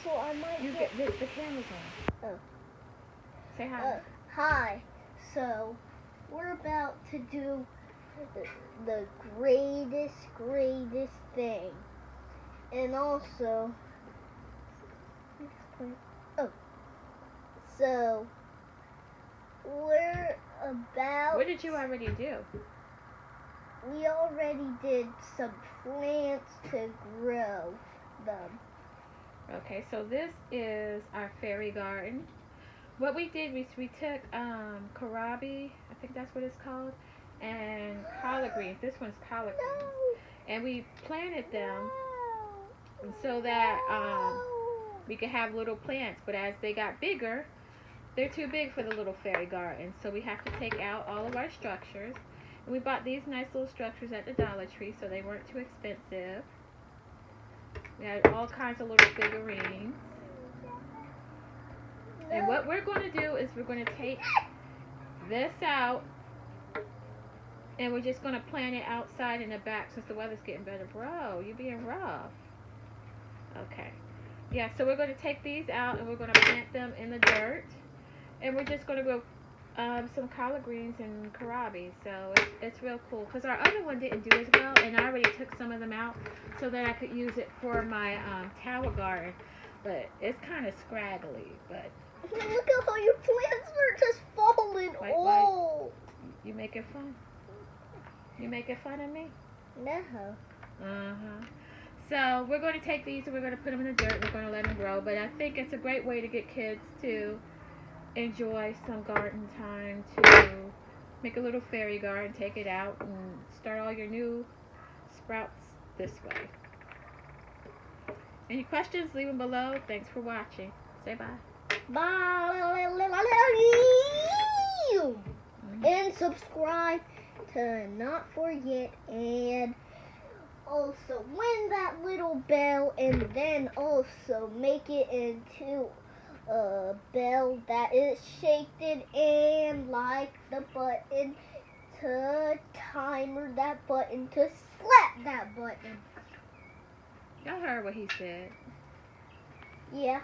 so I might You get the camera's on. Oh. Say hi. Hi. So, we're about to do the greatest thing. And also, so, we're about... What did you already do? We already did some plants to grow them. Okay, so this is our fairy garden. What we did was we took kohlrabi, I think that's what it's called, and collard greens. This one's collard greens. And we planted them so that we could have little plants. But as they got bigger, they're too big for the little fairy garden. So we have to take out all of our structures. And we bought these nice little structures at the Dollar Tree, so they weren't too expensive. We had all kinds of little figurines. And what we're going to do is we're going to take this out, and we're just going to plant it outside in the back since the weather's getting better. Bro, you're being rough. Okay. Yeah, so we're going to take these out, and we're going to plant them in the dirt. And we're just going to grow some collard greens and kohlrabi. So it's real cool. Because our other one didn't do as well, and I already took some of them out so that I could use it for my tower garden. But it's kind of scraggly, but... Look at how your plants are just falling. Oh! You making fun? You making fun of me? No. So we're going to take these and we're going to put them in the dirt. We're going to let them grow. But I think it's a great way to get kids to enjoy some garden time, to make a little fairy garden, take it out, and start all your new sprouts this way. Any questions? Leave them below. Thanks for watching. Say bye. Bye. And subscribe to not forget, and also ring that little bell, and then also make it into a bell that is shaken, and like the button to timer that button to slap that button. Y'all heard what he said. Yeah.